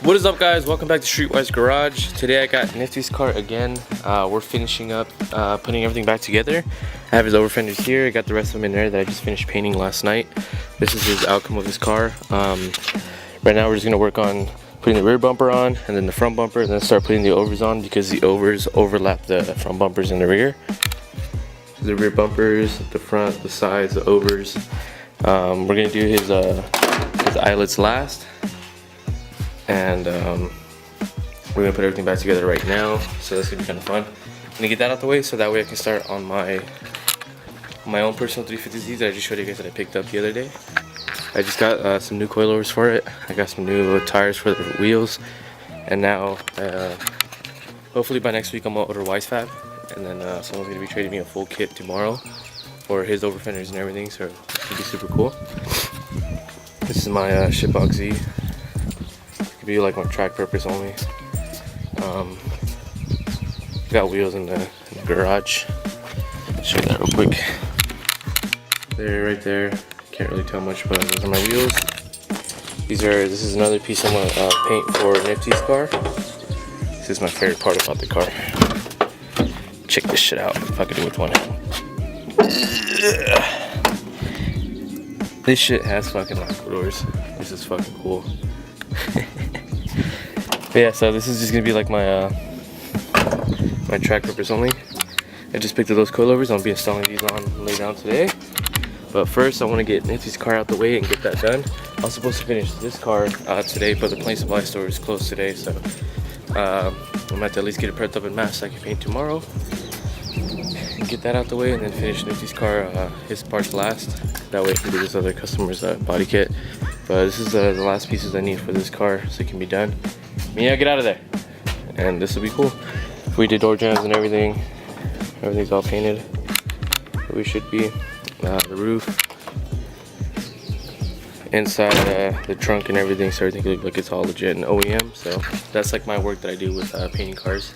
What is up, guys? Welcome back to Streetwise Garage. Today I got Niftys' car again. We're finishing up putting everything back together. I have his over fenders here. I got the rest of them in there that I just finished painting last night. This is his outcome of his car. Right now we're just gonna work on putting the rear bumper on and then the front bumper, and then start putting the overs on because the overs overlap the front bumpers in the rear. The rear bumpers, the front, the sides, the overs. We're gonna do his eyelets last. And we're gonna put everything back together right now, so that's gonna be kind of fun. I'm gonna get that out the way so that way I can start on my own personal 350Z that I just showed you guys that I picked up the other day. I just got some new coilovers for it. I got some new tires for the wheels, and now hopefully by next week I'm gonna order Wisefab, and then someone's gonna be trading me a full kit tomorrow for his over fenders and everything, so it's gonna be super cool. This is my shitbox Z. Be like my track purpose only. Got wheels in the garage. Show you that real quick. There, right there. Can't really tell much, but those are my wheels. This is another piece I'm gonna paint for Niftys' car. This is my favorite part about the car. Check this shit out. If I could do it with one hand. This shit has fucking lock doors. This is fucking cool. But yeah, so this is just gonna be like my my track purpose only. I just picked up those coilovers. I'll be installing these on later on today. But first, I want to get Niftys' car out the way and get that done. I was supposed to finish this car today, but the Plain Supply store is closed today, so I'm gonna have to at least get it prepped up in mass so I can paint tomorrow. And get that out the way, and then finish Niftys' car, his parts last. That way I can do this other customer's body kit. But this is the last pieces I need for this car, so it can be done. Mia, get out of there. And this will be cool. We did door jambs and everything. Everything's all painted. We should be. The roof. Inside the trunk and everything, so everything looks like it's all legit and OEM. So that's like my work that I do with painting cars.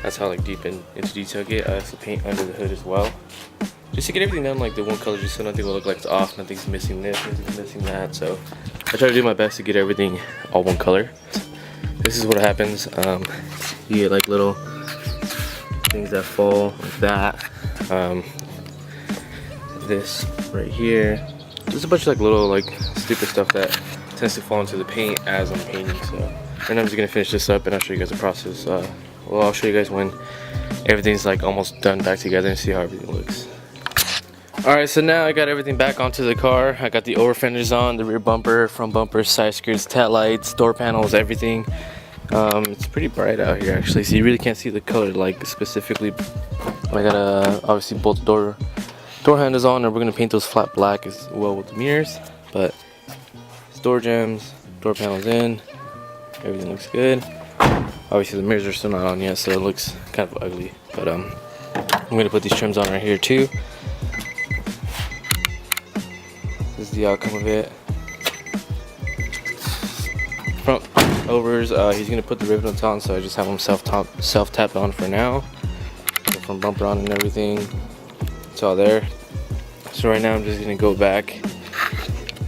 That's how like deep into detail I get. I also paint under the hood as well. Just to get everything done like the one color, just so nothing will look like it's off, nothing's missing this, nothing's missing that. So I try to do my best to get everything all one color. This is what happens. You get like little things that fall like that. This right here. Just a bunch of like little like stupid stuff that tends to fall into the paint as I'm painting. So right now I'm just gonna finish this up and I'll show you guys the process. Well, I'll show you guys when everything's like almost done back together and see how everything looks. Alright, so now I got everything back onto the car. I got the over fenders on, the rear bumper, front bumper, side skirts, tail lights, door panels, everything. It's pretty bright out here actually, so you really can't see the color like specifically. I gotta obviously bolt the door handles on, and we're gonna paint those flat black as well with the mirrors. But it's door jambs, door panels in, everything looks good. Obviously the mirrors are still not on yet, so it looks kind of ugly. But I'm gonna put these trims on right here too. This is the outcome of it. Front overs, he's gonna put the rivet on, so I just have him self tap on for now. The front bumper on and everything. It's all there. So right now I'm just gonna go back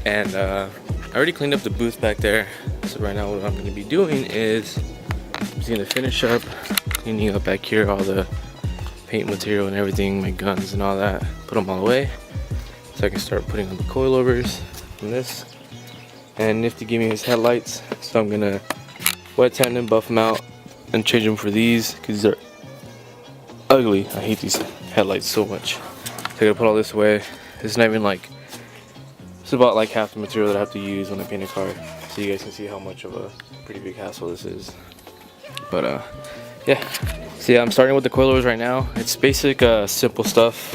and I already cleaned up the booth back there. So right now what I'm gonna be doing is I'm just gonna finish up cleaning up back here all the paint material and everything, my guns and all that. Put them all away so I can start putting on the coilovers and this. And Nifty gave me his headlights, so I'm gonna wet tan them, buff them out, and change them for these because these are ugly. I hate these headlights so much. So I gotta put all this away. It's not even like, it's about like half the material that I have to use when I paint a car. So you guys can see how much of a pretty big hassle this is. But yeah. So yeah, I'm starting with the coilovers right now. It's basic, simple stuff.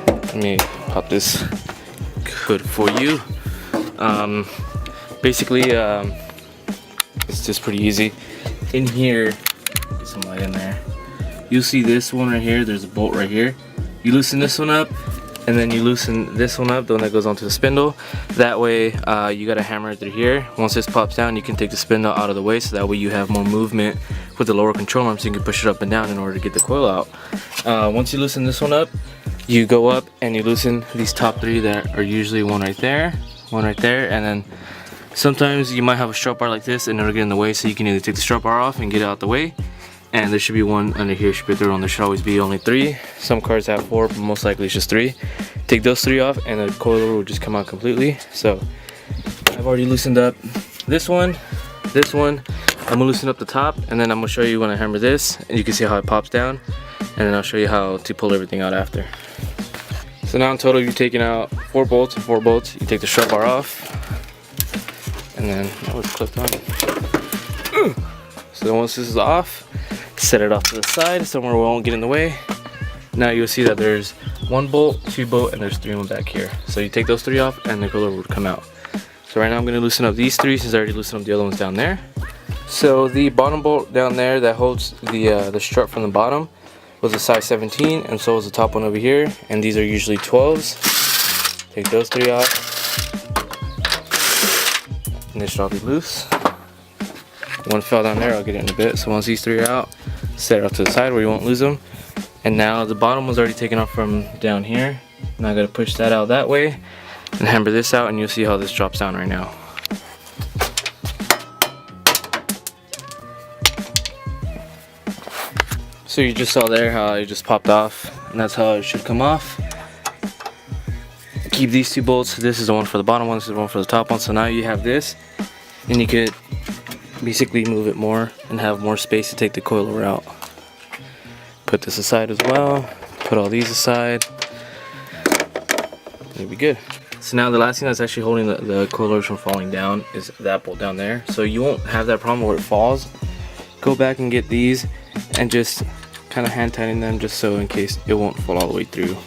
Let me pop this hood for you. Basically, it's just pretty easy. In here, get some light in there. You'll see this one right here. There's a bolt right here. You loosen this one up, and then you loosen this one up, the one that goes onto the spindle. That way, you got a hammer through here. Once this pops down, you can take the spindle out of the way, so that way you have more movement with the lower control arm, so you can push it up and down in order to get the coil out. Once you loosen this one up, you go up and you loosen these top three that are usually one right there, and then Sometimes you might have a strut bar like this and it'll get in the way, so you can either take the strut bar off and get it out the way. And there should be one under here, should be a third one. There should always be only 3. Some cars have 4, but most likely it's just 3. Take those 3 off and the coilover will just come out completely. So I've already loosened up this one. I'm gonna loosen up the top, and then I'm gonna show you when I hammer this, and you can see how it pops down, and then I'll show you how to pull everything out after. So now in total you're taking out 4 bolts and 4 bolts. You take the strut bar off, and then that was clipped on. So then once this is off, set it off to the side somewhere where it won't get in the way. Now you'll see that there's 1 bolt, 2 bolt, and there's 3 of them back here. So you take those 3 off and the coilover would come out. So right now I'm going to loosen up these 3 since I already loosened up the other ones down there. So the bottom bolt down there that holds the strut from the bottom was a size 17, and so is the top one over here, and these are usually 12s. Take those 3 off, and they should all be loose. One fell down there, I'll get it in a bit. So once these 3 are out, set it off to the side where you won't lose them. And now the bottom was already taken off from down here. Now I gotta push that out that way and hammer this out, and you'll see how this drops down right now. So you just saw there how it just popped off, and that's how it should come off. Keep these 2 bolts. This is the one for the bottom one, this is the one for the top one. So now you have this, and you could basically move it more and have more space to take the coilover out. Put this aside as well, put all these aside, you'll be good. So now the last thing that's actually holding the coilovers from falling down is that bolt down there. So you won't have that problem where it falls. Go back and get these and just kind of hand tighten them, just so in case it won't fall all the way through.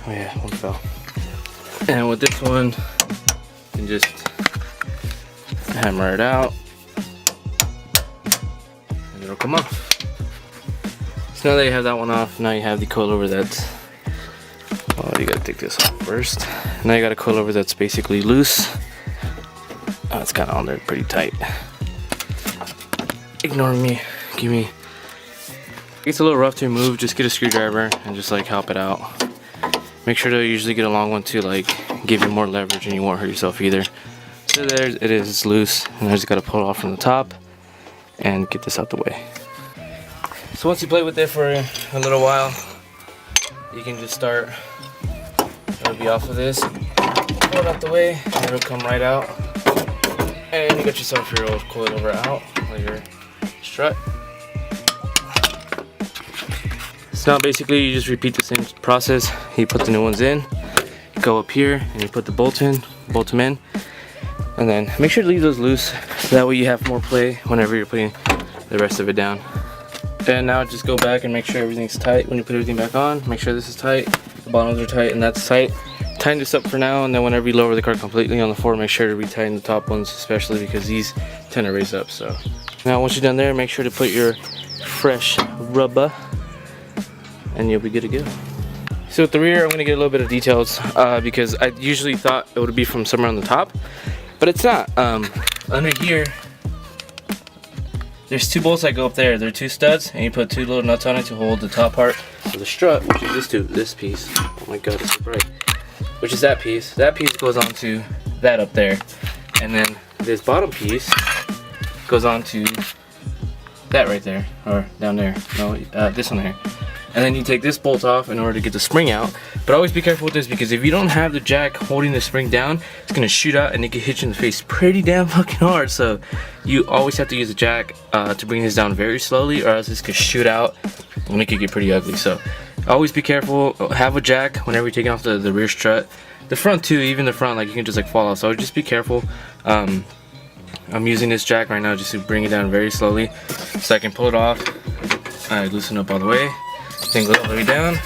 Oh yeah, one fell. And with this one, you can just hammer it out and it'll come off. So now that you have that one off, now you have the coilover that's, well, you gotta take this off first. Now you got a coilover that's basically loose. Oh, it's kind of on there pretty tight. Ignore me, it's a little rough to remove. Just get a screwdriver and just like help it out. Make sure to usually get a long one to like give you more leverage and you won't hurt yourself either. So there it is, it's loose, and I just gotta pull it off from the top and get this out the way. So once you play with it for a little while, you can just start, it'll be off of this, pull it out the way, and it'll come right out. And you got yourself your old coilover out, or your strut. So now basically you just repeat the same process. You put the new ones in, go up here, and you put the bolt them in. And then make sure to leave those loose, so that way you have more play whenever you're putting the rest of it down. And now just go back and make sure everything's tight. When you put everything back on, make sure this is tight, the bottoms are tight, and that's tight. Tighten this up for now, and then whenever you lower the car completely on the floor, make sure to retighten the top ones, especially because these tend to raise up. So now once you're done there, make sure to put your fresh rubber, and you'll be good to go. So at the rear, I'm going to get a little bit of details because I usually thought it would be from somewhere on the top, but it's not. Under here, there's 2 bolts that go up there. They're 2 studs, and you put 2 little nuts on it to hold the top part of the strut, which is this piece. Oh my god, it's so bright. Which is that piece. That piece goes onto that up there, and then this bottom piece goes onto that right there, or down there. No, this one here. And then you take this bolt off in order to get the spring out. But always be careful with this, because if you don't have the jack holding the spring down, it's gonna shoot out and it can hit you in the face pretty damn fucking hard. So you always have to use a jack to bring this down very slowly, or else this could shoot out and it could get pretty ugly. So always be careful. Have a jack whenever you're taking off the rear strut. The front too, even the front, like you can just like fall off. So just be careful. I'm using this jack right now just to bring it down very slowly, so I can pull it off. I loosen up all the way. Thing goes all the way down.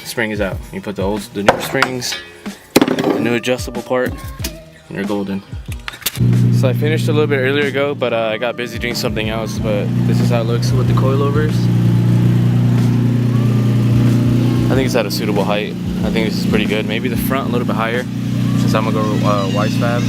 Spring is out. You put the new springs, the new adjustable part, and you're golden. So I finished a little bit earlier ago, but I got busy doing something else. But this is how it looks with the coilovers. I think it's at a suitable height. I think this is pretty good. Maybe the front a little bit higher, since I'm gonna go Weiss fab.